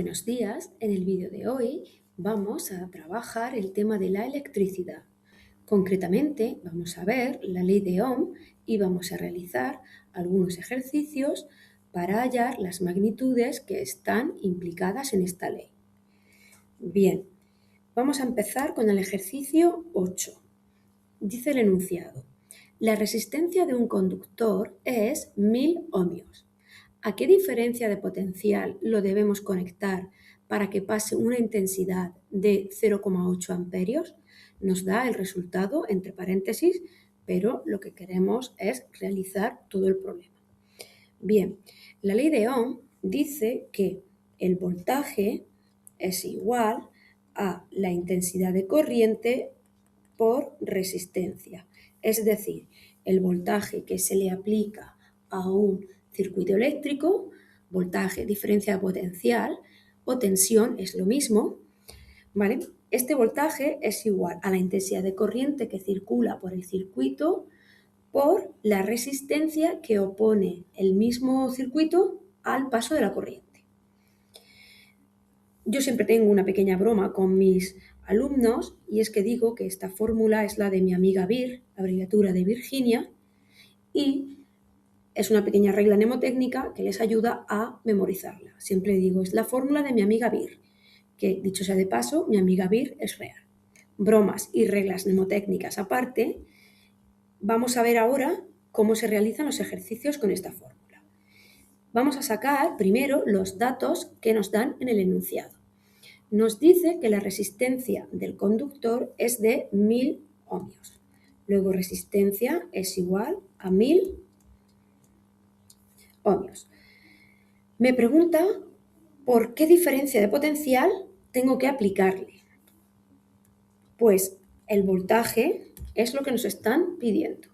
Buenos días, en el vídeo de hoy vamos a trabajar el tema de la electricidad. Concretamente vamos a ver la ley de Ohm y vamos a realizar algunos ejercicios para hallar las magnitudes que están implicadas en esta ley. Bien, vamos a empezar con el ejercicio 8. Dice el enunciado: la resistencia de un conductor es 1000 ohmios. ¿A qué diferencia de potencial lo debemos conectar para que pase una intensidad de 0,8 amperios? Nos da el resultado entre paréntesis, pero lo que queremos es realizar todo el problema. Bien, la ley de Ohm dice que el voltaje es igual a la intensidad de corriente por resistencia. Es decir, el voltaje que se le aplica a un circuito eléctrico, voltaje, diferencia potencial o tensión es lo mismo, ¿vale? Este voltaje es igual a la intensidad de corriente que circula por el circuito por la resistencia que opone el mismo circuito al paso de la corriente. Yo siempre tengo una pequeña broma con mis alumnos y es que digo que esta fórmula es la de mi amiga Vir, abreviatura de Virginia, y es una pequeña regla mnemotécnica que les ayuda a memorizarla. Siempre digo, es la fórmula de mi amiga Vir, que dicho sea de paso, mi amiga Vir es real. Bromas y reglas mnemotécnicas aparte, vamos a ver ahora cómo se realizan los ejercicios con esta fórmula. Vamos a sacar primero los datos que nos dan en el enunciado. Nos dice que la resistencia del conductor es de 1000 ohmios. Luego resistencia es igual a 1000 ohmios. Me pregunta por qué diferencia de potencial tengo que aplicarle. Pues el voltaje es lo que nos están pidiendo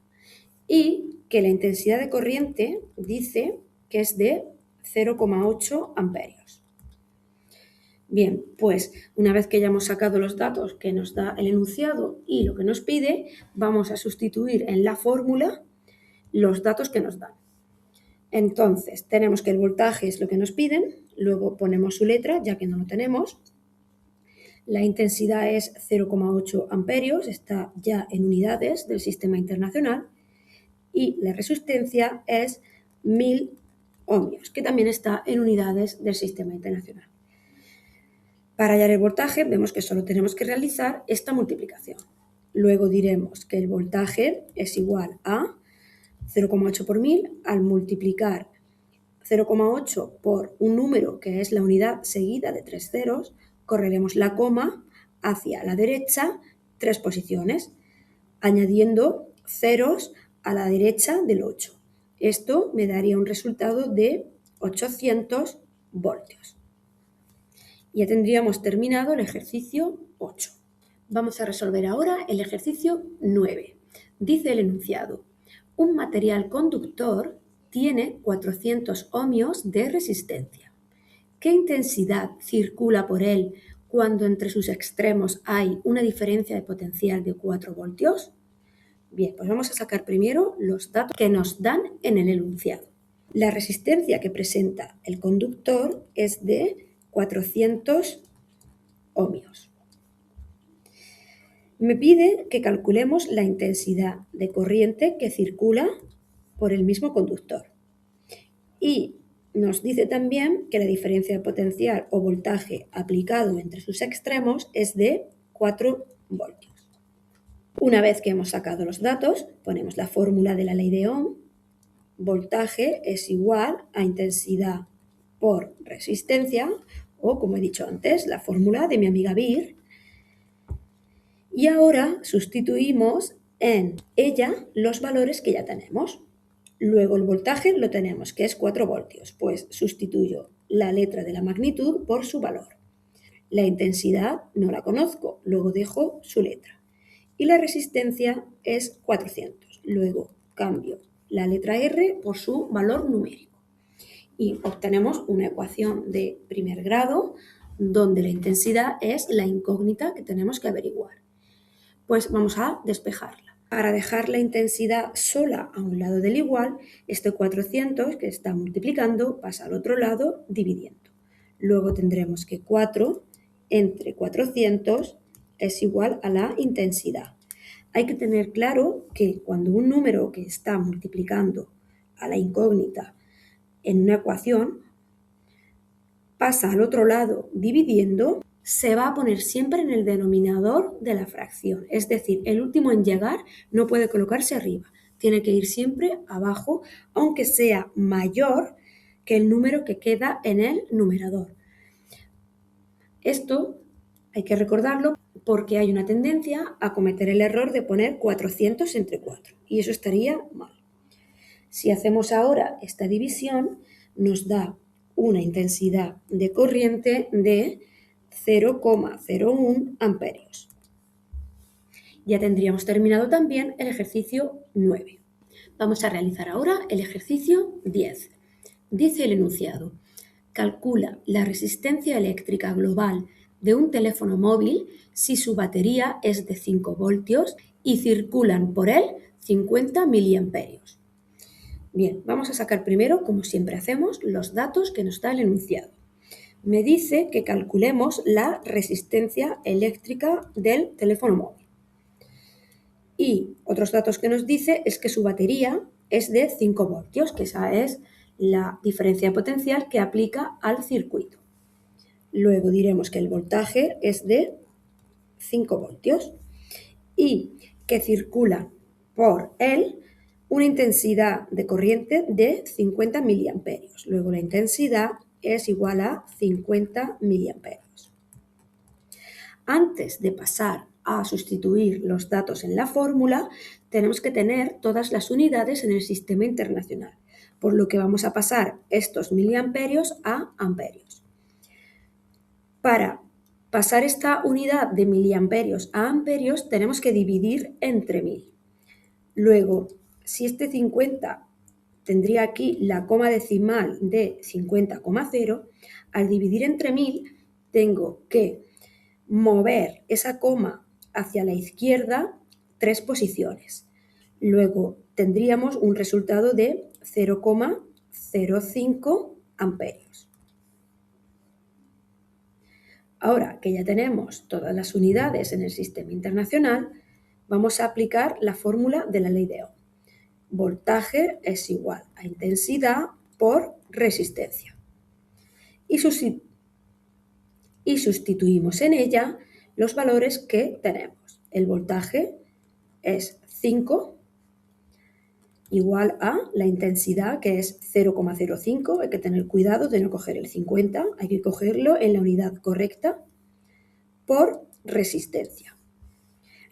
y que la intensidad de corriente dice que es de 0,8 amperios. Bien, pues una vez que ya hemos sacado los datos que nos da el enunciado y lo que nos pide, vamos a sustituir en la fórmula los datos que nos dan. Entonces, tenemos que el voltaje es lo que nos piden, luego ponemos su letra, ya que no lo tenemos. La intensidad es 0,8 amperios, está ya en unidades del sistema internacional. Y la resistencia es 1000 ohmios, que también está en unidades del sistema internacional. Para hallar el voltaje, vemos que solo tenemos que realizar esta multiplicación. Luego diremos que el voltaje es igual a 0,8 por 1000 al multiplicar 0,8 por un número que es la unidad seguida de 3 ceros, correremos la coma hacia la derecha 3 posiciones, añadiendo ceros a la derecha del 8. Esto me daría un resultado de 800 voltios. Ya tendríamos terminado el ejercicio 8. Vamos a resolver ahora el ejercicio 9. Dice el enunciado: un material conductor tiene 400 ohmios de resistencia. ¿Qué intensidad circula por él cuando entre sus extremos hay una diferencia de potencial de 4 voltios? Bien, pues vamos a sacar primero los datos que nos dan en el enunciado. La resistencia que presenta el conductor es de 400 ohmios. Me pide que calculemos la intensidad de corriente que circula por el mismo conductor. Y nos dice también que la diferencia de potencial o voltaje aplicado entre sus extremos es de 4 voltios. Una vez que hemos sacado los datos, ponemos la fórmula de la ley de Ohm. Voltaje es igual a intensidad por resistencia, o como he dicho antes, la fórmula de mi amiga Vir. Y ahora sustituimos en ella los valores que ya tenemos. Luego el voltaje lo tenemos, que es 4 voltios, pues sustituyo la letra de la magnitud por su valor. La intensidad no la conozco, luego dejo su letra. Y la resistencia es 400. Luego cambio la letra R por su valor numérico. Y obtenemos una ecuación de primer grado donde la intensidad es la incógnita que tenemos que averiguar. Pues vamos a despejarla. Para dejar la intensidad sola a un lado del igual, este 400 que está multiplicando pasa al otro lado dividiendo. Luego tendremos que 4 entre 400 es igual a la intensidad. Hay que tener claro que cuando un número que está multiplicando a la incógnita en una ecuación pasa al otro lado dividiendo, se va a poner siempre en el denominador de la fracción. Es decir, el último en llegar no puede colocarse arriba, tiene que ir siempre abajo, aunque sea mayor que el número que queda en el numerador. Esto hay que recordarlo porque hay una tendencia a cometer el error de poner 400 entre 4 y eso estaría mal. Si hacemos ahora esta división, nos da una intensidad de corriente de 0,01 amperios. Ya tendríamos terminado también el ejercicio 9. Vamos a realizar ahora el ejercicio 10. Dice el enunciado: calcula la resistencia eléctrica global de un teléfono móvil si su batería es de 5 voltios y circulan por él 50 miliamperios. Bien, vamos a sacar primero, como siempre hacemos, los datos que nos da el enunciado. Me dice que calculemos la resistencia eléctrica del teléfono móvil. Y otros datos que nos dice es que su batería es de 5 voltios, que esa es la diferencia potencial que aplica al circuito. Luego diremos que el voltaje es de 5 voltios y que circula por él una intensidad de corriente de 50 miliamperios. Luego la intensidad es igual a 50 miliamperios. Antes de pasar a sustituir los datos en la fórmula, tenemos que tener todas las unidades en el sistema internacional, por lo que vamos a pasar estos miliamperios a amperios. Para pasar esta unidad de miliamperios a amperios tenemos que dividir entre 1000. Luego, si este 50 tendría aquí la coma decimal de 50,0, al dividir entre 1000 tengo que mover esa coma hacia la izquierda 3 posiciones. Luego tendríamos un resultado de 0,05 amperios. Ahora que ya tenemos todas las unidades en el sistema internacional, vamos a aplicar la fórmula de la ley de Ohm. Voltaje es igual a intensidad por resistencia. Y sustituimos en ella los valores que tenemos. El voltaje es 5 igual a la intensidad, que es 0,05. Hay que tener cuidado de no coger el 50, hay que cogerlo en la unidad correcta, por resistencia.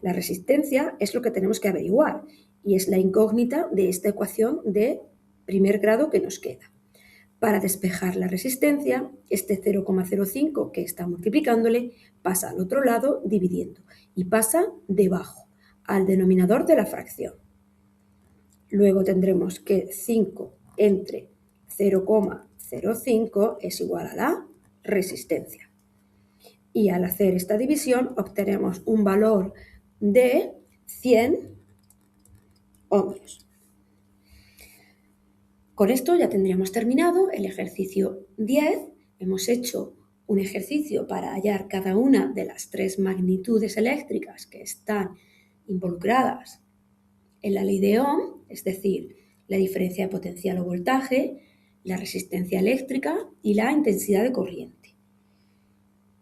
La resistencia es lo que tenemos que averiguar y es la incógnita de esta ecuación de primer grado que nos queda. Para despejar la resistencia, este 0,05 que está multiplicándole pasa al otro lado dividiendo y pasa debajo, al denominador de la fracción. Luego tendremos que 5 entre 0,05 es igual a la resistencia. Y al hacer esta división obtenemos un valor de 100 ohmios. Con esto ya tendríamos terminado el ejercicio 10. Hemos hecho un ejercicio para hallar cada una de las 3 magnitudes eléctricas que están involucradas en la ley de Ohm, es decir, la diferencia de potencial o voltaje, la resistencia eléctrica y la intensidad de corriente.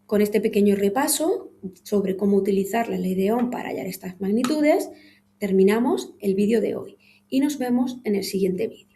Con este pequeño repaso sobre cómo utilizar la ley de Ohm para hallar estas magnitudes, terminamos el vídeo de hoy y nos vemos en el siguiente vídeo.